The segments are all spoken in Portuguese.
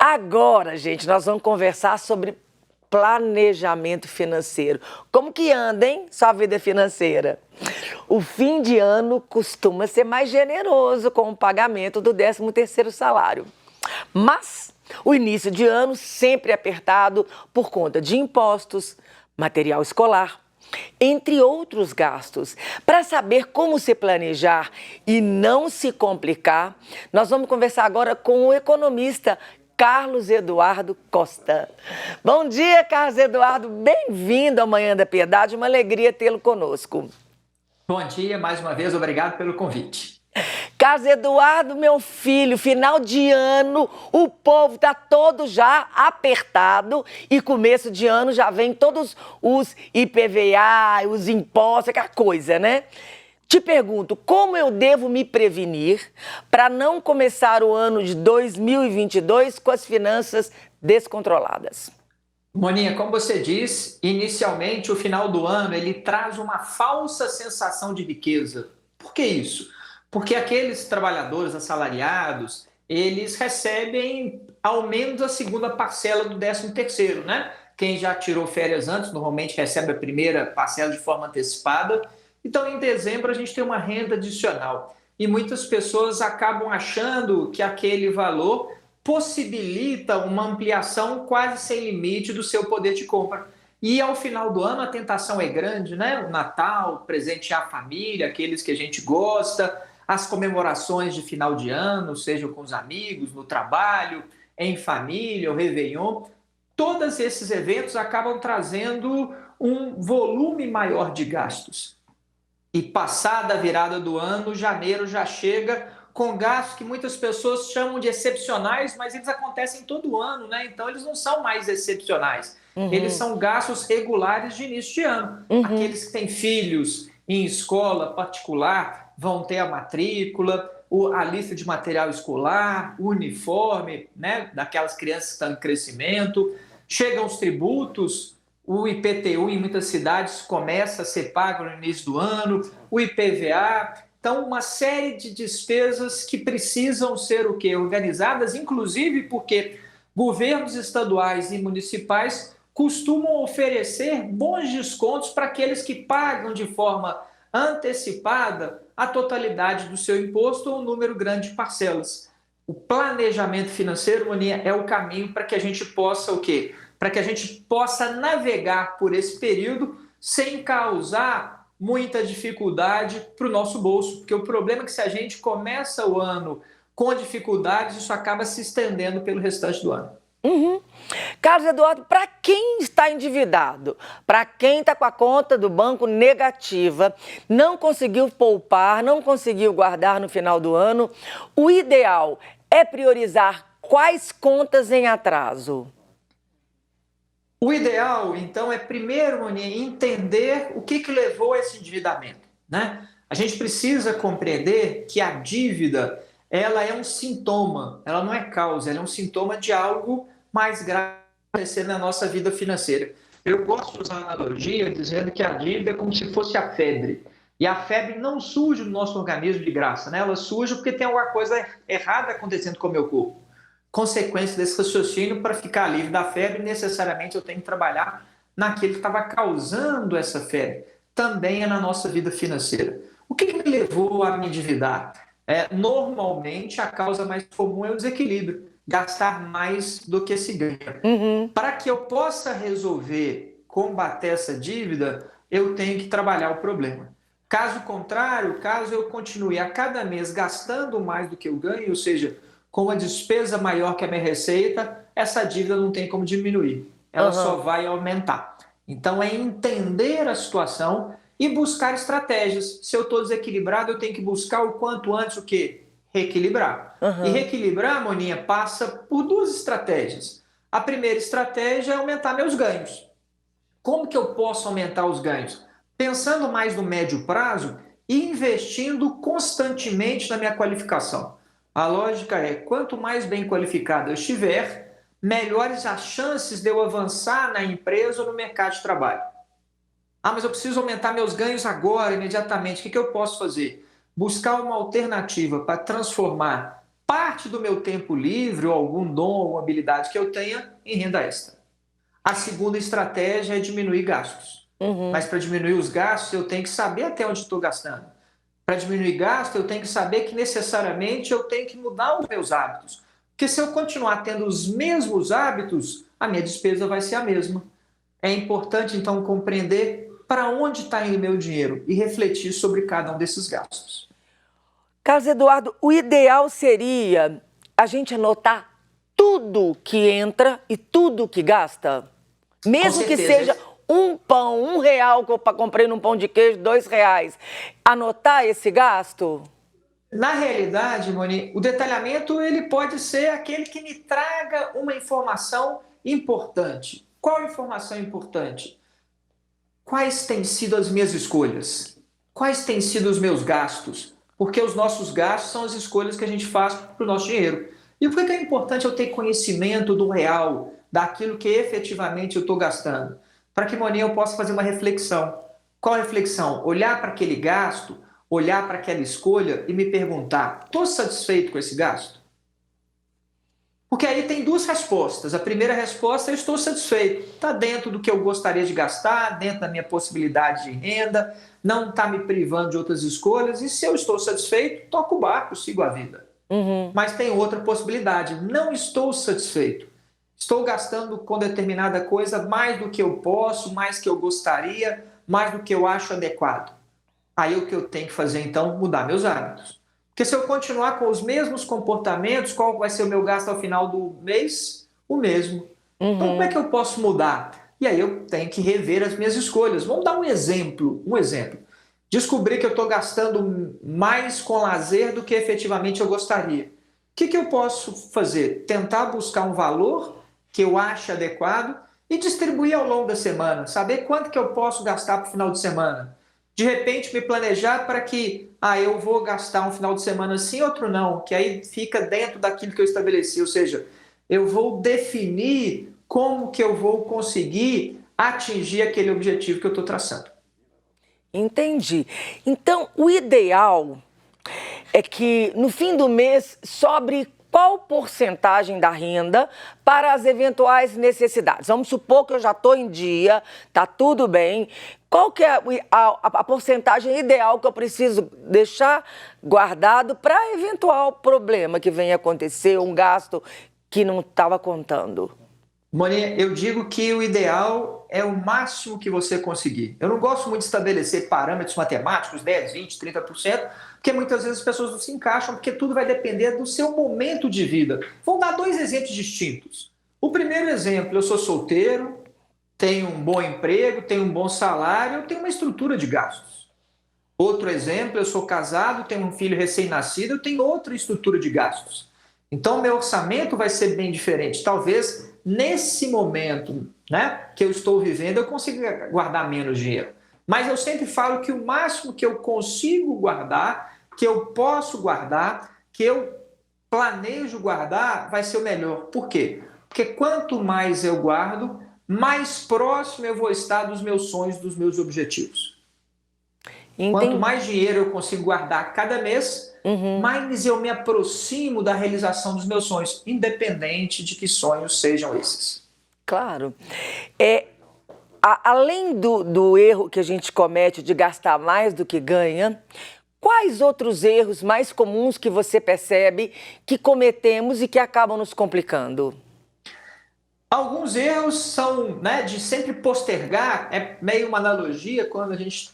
Agora, gente, nós vamos conversar sobre planejamento financeiro. Como que anda, hein, sua vida financeira? O fim de ano costuma ser mais generoso com o pagamento do 13º salário. Mas o início de ano sempre é apertado por conta de impostos, material escolar, entre outros gastos. Para saber como se planejar e não se complicar, nós vamos conversar agora com o economista Carlos Eduardo Costa. Bom dia, Carlos Eduardo, bem-vindo ao Manhã da Piedade, uma alegria tê-lo conosco. Bom dia, mais uma vez, obrigado pelo convite. Carlos Eduardo, meu filho, final de ano, o povo está todo já apertado e começo de ano já vem todos os IPVA, os impostos, aquela coisa, né? Te pergunto, como eu devo me prevenir para não começar o ano de 2022 com as finanças descontroladas? Moninha, como você diz, inicialmente o final do ano ele traz uma falsa sensação de riqueza. Por que isso? Porque aqueles trabalhadores assalariados, eles recebem ao menos a segunda parcela do 13º, né? Quem já tirou férias antes, normalmente recebe a primeira parcela de forma antecipada. Então, em dezembro, a gente tem uma renda adicional. E muitas pessoas acabam achando que aquele valor possibilita uma ampliação quase sem limite do seu poder de compra. E ao final do ano a tentação é grande, né? O Natal, presentear a família, aqueles que a gente gosta, as comemorações de final de ano, sejam com os amigos, no trabalho, em família, o Réveillon. Todos esses eventos acabam trazendo um volume maior de gastos. E passada a virada do ano, janeiro já chega com gastos que muitas pessoas chamam de excepcionais, mas eles acontecem todo ano, né? Então eles não são mais excepcionais. Eles são gastos regulares de início de ano. Aqueles que têm filhos em escola particular vão ter a matrícula, a lista de material escolar, o uniforme, né? Daquelas crianças que estão em crescimento. Chegam os tributos. O IPTU em muitas cidades começa a ser pago no início do ano, o IPVA. Então, uma série de despesas que precisam ser o quê? Organizadas, inclusive porque governos estaduais e municipais costumam oferecer bons descontos para aqueles que pagam de forma antecipada a totalidade do seu imposto ou um número grande de parcelas. O planejamento financeiro, Moninha, é o caminho para que a gente possa o quê? Para que a gente possa navegar por esse período sem causar muita dificuldade para o nosso bolso. Porque o problema é que se a gente começa o ano com dificuldades, isso acaba se estendendo pelo restante do ano. Carlos Eduardo, para quem está endividado, para quem está com a conta do banco negativa, não conseguiu poupar, não conseguiu guardar no final do ano, o ideal é priorizar quais contas em atraso? O ideal, então, é primeiro, Moninha, entender o que levou a esse endividamento, né? A gente precisa compreender que a dívida, ela é um sintoma, ela não é causa, ela é um sintoma de algo mais grave acontecer na nossa vida financeira. Eu gosto de usar a analogia dizendo que a dívida é como se fosse a febre. E a febre não surge no nosso organismo de graça, né? Ela surge porque tem alguma coisa errada acontecendo com o meu corpo. Consequência desse raciocínio, para ficar livre da febre, necessariamente eu tenho que trabalhar naquilo que estava causando essa febre. Também é na nossa vida financeira. O que me levou a me endividar? Normalmente, a causa mais comum é o desequilíbrio. Gastar mais do que se ganha. Para que eu possa resolver, combater essa dívida, eu tenho que trabalhar o problema. Caso contrário, caso eu continue a cada mês gastando mais do que eu ganho, ou seja, com uma despesa maior que a minha receita, essa dívida não tem como diminuir. Ela só vai aumentar. Então, é entender a situação e buscar estratégias. Se eu estou desequilibrado, eu tenho que buscar o quanto antes o quê? Reequilibrar. E reequilibrar, Moninha, passa por duas estratégias. A primeira estratégia é aumentar meus ganhos. Como que eu posso aumentar os ganhos? Pensando mais no médio prazo e investindo constantemente na minha qualificação. A lógica é, quanto mais bem qualificado eu estiver, melhores as chances de eu avançar na empresa ou no mercado de trabalho. Ah, mas eu preciso aumentar meus ganhos agora, imediatamente. O que eu posso fazer? Buscar uma alternativa para transformar parte do meu tempo livre ou algum dom, alguma habilidade que eu tenha em renda extra. A segunda estratégia é diminuir gastos. Mas para diminuir os gastos, eu tenho que saber até onde estou gastando. Para diminuir gasto, eu tenho que saber que necessariamente eu tenho que mudar os meus hábitos. Porque se eu continuar tendo os mesmos hábitos, a minha despesa vai ser a mesma. É importante, então, compreender para onde está indo meu dinheiro e refletir sobre cada um desses gastos. Carlos Eduardo, o ideal seria a gente anotar tudo que entra e tudo que gasta? Mesmo que seja um pão, R$1 que eu comprei num pão de queijo, R$2. Anotar esse gasto? Na realidade, Moni, o detalhamento ele pode ser aquele que me traga uma informação importante. Qual informação importante? Quais têm sido as minhas escolhas? Quais têm sido os meus gastos? Porque os nossos gastos são as escolhas que a gente faz para o nosso dinheiro. E por que é importante eu ter conhecimento do real, daquilo que efetivamente eu estou gastando? Para que, Moni, eu possa fazer uma reflexão. Qual reflexão? Olhar para aquele gasto, olhar para aquela escolha e me perguntar, estou satisfeito com esse gasto? Porque aí tem duas respostas. A primeira resposta é: eu estou satisfeito. Está dentro do que eu gostaria de gastar, dentro da minha possibilidade de renda, não está me privando de outras escolhas. E se eu estou satisfeito, toco o barco, sigo a vida. Mas tem outra possibilidade: não estou satisfeito. Estou gastando com determinada coisa mais do que eu posso, mais que eu gostaria, mais do que eu acho adequado. Aí o que eu tenho que fazer, então, mudar meus hábitos. Porque se eu continuar com os mesmos comportamentos, qual vai ser o meu gasto ao final do mês? O mesmo. Então, como é que eu posso mudar? E aí eu tenho que rever as minhas escolhas. Vamos dar um exemplo. Descobri que eu estou gastando mais com lazer do que efetivamente eu gostaria. O que eu posso fazer? Tentar buscar um valor que eu ache adequado e distribuir ao longo da semana. Saber quanto que eu posso gastar para o final de semana. De repente, me planejar para que eu vou gastar um final de semana sim, outro não, que aí fica dentro daquilo que eu estabeleci. Ou seja, eu vou definir como que eu vou conseguir atingir aquele objetivo que eu estou traçando. Entendi. Então, o ideal é que no fim do mês sobre qual porcentagem da renda para as eventuais necessidades. Vamos supor que eu já estou em dia, está tudo bem. Qual que é a porcentagem ideal que eu preciso deixar guardado para eventual problema que venha acontecer, um gasto que não estava contando? Moni, eu digo que o ideal é o máximo que você conseguir. Eu não gosto muito de estabelecer parâmetros matemáticos, 10, 20, 30%, porque muitas vezes as pessoas não se encaixam, porque tudo vai depender do seu momento de vida. Vou dar dois exemplos distintos. O primeiro exemplo: eu sou solteiro, tenho um bom emprego, tenho um bom salário, eu tenho uma estrutura de gastos. Outro exemplo: eu sou casado, tenho um filho recém-nascido, eu tenho outra estrutura de gastos. Então, meu orçamento vai ser bem diferente. Talvez nesse momento, que eu estou vivendo, eu consiga guardar menos dinheiro. Mas eu sempre falo que o máximo que eu consigo guardar, que eu posso guardar, que eu planejo guardar, vai ser o melhor. Por quê? Porque quanto mais eu guardo, mais próximo eu vou estar dos meus sonhos, dos meus objetivos. Entendi. Quanto mais dinheiro eu consigo guardar cada mês, mais eu me aproximo da realização dos meus sonhos, independente de que sonhos sejam esses. Claro. Além do erro que a gente comete de gastar mais do que ganha, quais outros erros mais comuns que você percebe que cometemos e que acabam nos complicando? Alguns erros são de sempre postergar, é meio uma analogia quando a gente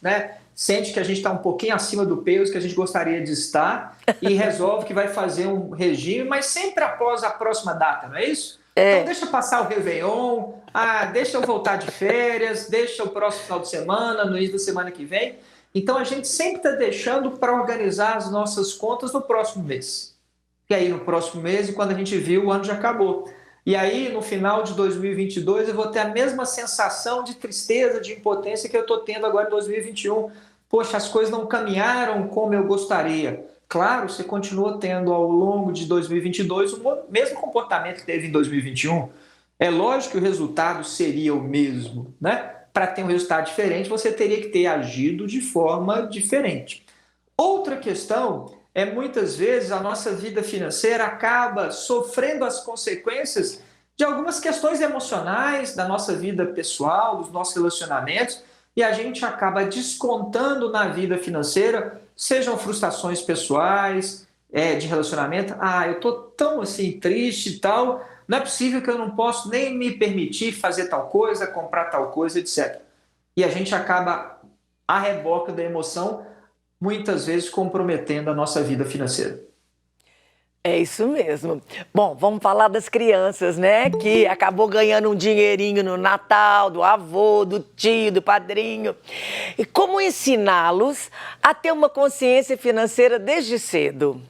sente que a gente está um pouquinho acima do peso que a gente gostaria de estar e resolve que vai fazer um regime, mas sempre após a próxima data, não é isso? Então deixa passar o Réveillon, deixa eu voltar de férias, deixa o próximo final de semana, no início da semana que vem. Então a gente sempre está deixando para organizar as nossas contas no próximo mês. E aí no próximo mês, quando a gente viu, o ano já acabou. E aí, no final de 2022, eu vou ter a mesma sensação de tristeza, de impotência que eu estou tendo agora em 2021. Poxa, as coisas não caminharam como eu gostaria. Claro, você continua tendo ao longo de 2022 o mesmo comportamento que teve em 2021. É lógico que o resultado seria o mesmo, Para ter um resultado diferente, você teria que ter agido de forma diferente. Outra questão muitas vezes a nossa vida financeira acaba sofrendo as consequências de algumas questões emocionais da nossa vida pessoal, dos nossos relacionamentos, e a gente acaba descontando na vida financeira, sejam frustrações pessoais, de relacionamento. Ah, eu tô tão assim triste e tal, não é possível que eu não posso nem me permitir fazer tal coisa, comprar tal coisa, etc. E a gente acaba a reboque da emoção, muitas vezes comprometendo a nossa vida financeira. É isso mesmo. Bom, vamos falar das crianças, né? Que acabou ganhando um dinheirinho no Natal, do avô, do tio, do padrinho. E como ensiná-los a ter uma consciência financeira desde cedo?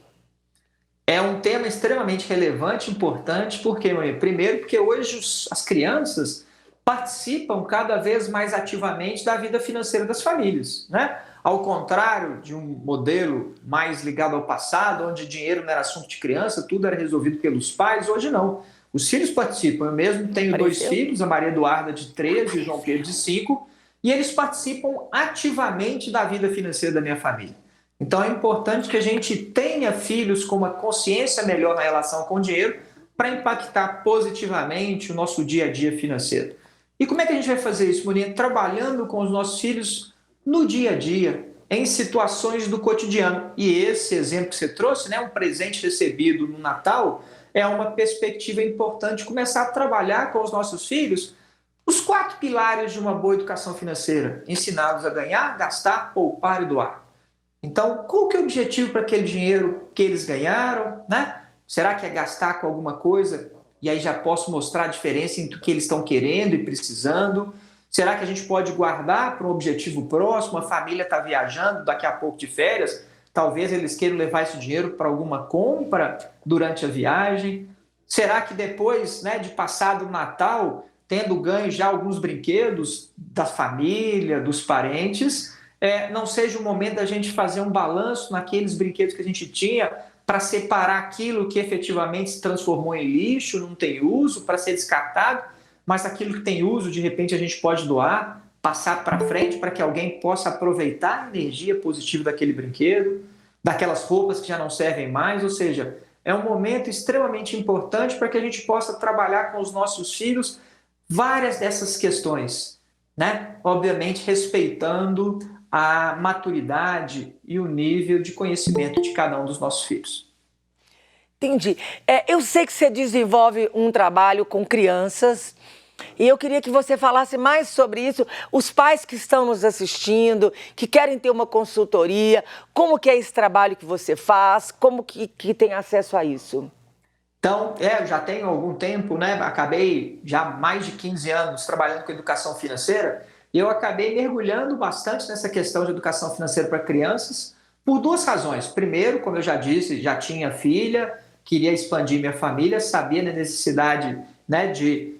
É um tema extremamente relevante, importante, porque, primeiro, porque hoje as crianças participam cada vez mais ativamente da vida financeira das famílias, né? Ao contrário de um modelo mais ligado ao passado, onde dinheiro não era assunto de criança, tudo era resolvido pelos pais, hoje não. Os filhos participam. Eu mesmo tenho dois filhos, a Maria Eduarda de 13 e o João Pedro de 5, e eles participam ativamente da vida financeira da minha família. Então é importante que a gente tenha filhos com uma consciência melhor na relação com o dinheiro para impactar positivamente o nosso dia a dia financeiro. E como é que a gente vai fazer isso, Morinha? Trabalhando com os nossos filhos no dia a dia, em situações do cotidiano. E esse exemplo que você trouxe, né, um presente recebido no Natal, é uma perspectiva importante começar a trabalhar com os nossos filhos os 4 pilares de uma boa educação financeira: ensiná-los a ganhar, gastar, poupar e doar. Então, qual que é o objetivo para aquele dinheiro que eles ganharam, né? Será que é gastar com alguma coisa e aí já posso mostrar a diferença entre o que eles estão querendo e precisando? Será que a gente pode guardar para um objetivo próximo? A família está viajando daqui a pouco de férias, talvez eles queiram levar esse dinheiro para alguma compra durante a viagem. Será que depois, né, de passado o Natal, tendo ganho já alguns brinquedos da família, dos parentes, não seja o momento da gente fazer um balanço naqueles brinquedos que a gente tinha para separar aquilo que efetivamente se transformou em lixo, não tem uso, para ser descartado, mas aquilo que tem uso, de repente a gente pode doar, passar para frente para que alguém possa aproveitar a energia positiva daquele brinquedo, daquelas roupas que já não servem mais. Ou seja, é um momento extremamente importante para que a gente possa trabalhar com os nossos filhos várias dessas questões, né? Obviamente respeitando a maturidade e o nível de conhecimento de cada um dos nossos filhos. Entendi. Eu sei que você desenvolve um trabalho com crianças e eu queria que você falasse mais sobre isso. Os pais que estão nos assistindo, que querem ter uma consultoria, como que é esse trabalho que você faz, como que tem acesso a isso? Então, eu já tenho algum tempo, né? Acabei já mais de 15 anos trabalhando com educação financeira e eu acabei mergulhando bastante nessa questão de educação financeira para crianças por 2 razões. Primeiro, como eu já disse, já tinha filha, queria expandir minha família, sabia da necessidade, né, de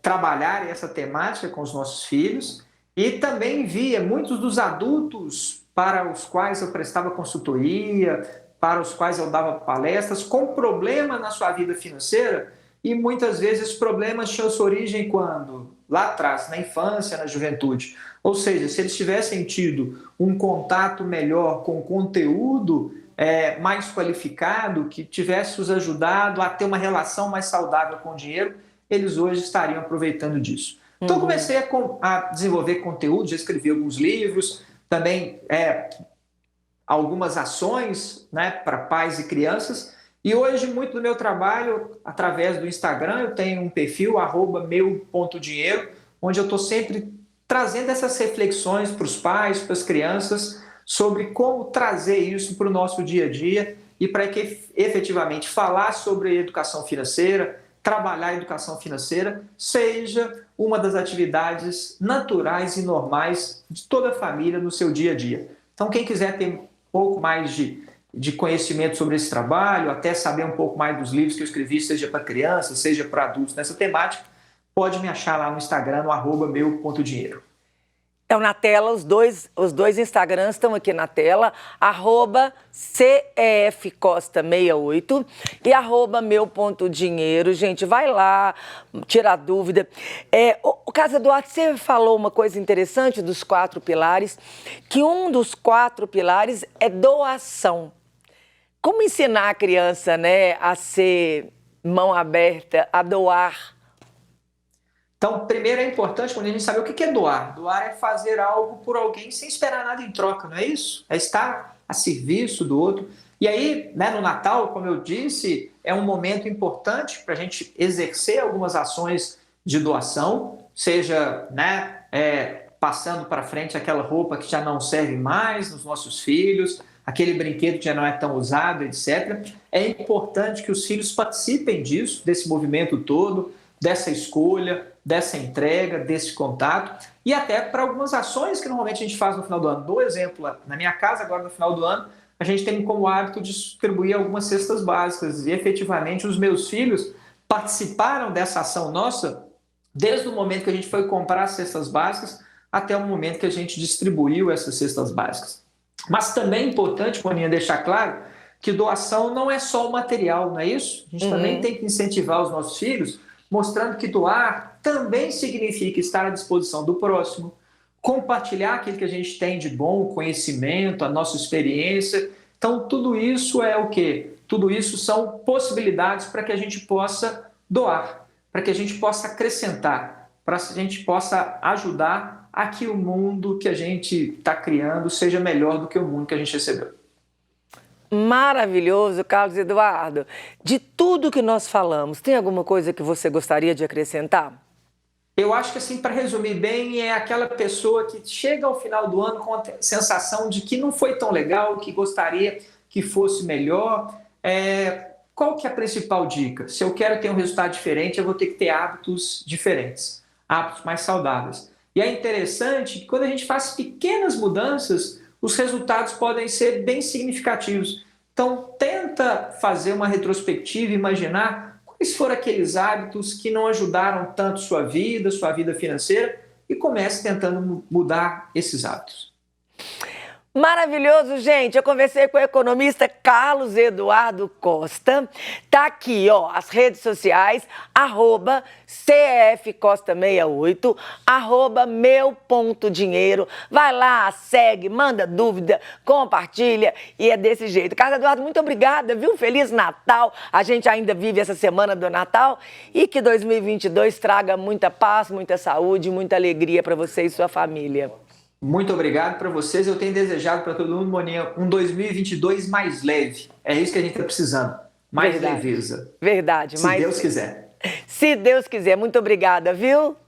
trabalhar essa temática com os nossos filhos, e também via muitos dos adultos para os quais eu prestava consultoria, para os quais eu dava palestras, com problema na sua vida financeira, e muitas vezes os problemas tinham sua origem quando? Lá atrás, na infância, na juventude. Ou seja, se eles tivessem tido um contato melhor com conteúdo mais qualificado, que tivesse os ajudado a ter uma relação mais saudável com o dinheiro, eles hoje estariam aproveitando disso. Então, eu comecei a desenvolver conteúdo, já escrevi alguns livros, também algumas ações, né, para pais e crianças. E hoje, muito do meu trabalho, através do Instagram, eu tenho um perfil, @meu.dinheiro, onde eu estou sempre trazendo essas reflexões para os pais, para as crianças, sobre como trazer isso para o nosso dia a dia e para que efetivamente falar sobre educação financeira, trabalhar a educação financeira, seja uma das atividades naturais e normais de toda a família no seu dia a dia. Então, quem quiser ter um pouco mais de conhecimento sobre esse trabalho, até saber um pouco mais dos livros que eu escrevi, seja para crianças, seja para adultos nessa temática, pode me achar lá no Instagram, no @meu.dinheiro. Então, na tela, os dois Instagrams estão aqui na tela, @CEFCosta68 e @meu.dinheiro. Gente, vai lá, tirar dúvida. O Carlos Eduardo, você falou uma coisa interessante dos 4 pilares, que um dos 4 pilares é doação. Como ensinar a criança, né, a ser mão aberta, a doar? Então, primeiro é importante quando a gente saber o que é doar. Doar é fazer algo por alguém sem esperar nada em troca, não é isso? É estar a serviço do outro. E aí, né, no Natal, como eu disse, é um momento importante para a gente exercer algumas ações de doação, seja, né, passando para frente aquela roupa que já não serve mais nos nossos filhos, aquele brinquedo que já não é tão usado, etc. É importante que os filhos participem disso, desse movimento todo, dessa escolha, dessa entrega, desse contato, e até para algumas ações que normalmente a gente faz no final do ano. Dou exemplo, na minha casa, agora no final do ano, a gente tem como hábito distribuir algumas cestas básicas, e efetivamente os meus filhos participaram dessa ação nossa desde o momento que a gente foi comprar as cestas básicas até o momento que a gente distribuiu essas cestas básicas. Mas também é importante, Moninha, deixar claro que doação não é só o material, não é isso? A gente também tem que incentivar os nossos filhos, mostrando que doar também significa estar à disposição do próximo, compartilhar aquilo que a gente tem de bom, o conhecimento, a nossa experiência. Então, tudo isso é o quê? Tudo isso são possibilidades para que a gente possa doar, para que a gente possa acrescentar, para que a gente possa ajudar a que o mundo que a gente está criando seja melhor do que o mundo que a gente recebeu. Maravilhoso, Carlos Eduardo. De tudo que nós falamos, tem alguma coisa que você gostaria de acrescentar? Eu acho que, assim, para resumir bem, é aquela pessoa que chega ao final do ano com a sensação de que não foi tão legal, que gostaria que fosse melhor. Qual que é a principal dica? Se eu quero ter um resultado diferente, eu vou ter que ter hábitos diferentes, hábitos mais saudáveis. E é interessante que quando a gente faz pequenas mudanças, os resultados podem ser bem significativos. Então, tenta fazer uma retrospectiva, imaginar quais foram aqueles hábitos que não ajudaram tanto sua vida financeira, e comece tentando mudar esses hábitos. Maravilhoso, gente. Eu conversei com o economista Carlos Eduardo Costa. Tá aqui, ó, as redes sociais, @cfcosta68, @meu.dinheiro. Vai lá, segue, manda dúvida, compartilha e é desse jeito. Carlos Eduardo, muito obrigada, viu? Feliz Natal. A gente ainda vive essa semana do Natal e que 2022 traga muita paz, muita saúde, muita alegria para você e sua família. Muito obrigado para vocês. Eu tenho desejado para todo mundo, Moninha, um 2022 mais leve. É isso que a gente está precisando. Mais leveza. Verdade. Se Deus quiser. Se Deus quiser. Muito obrigada, viu?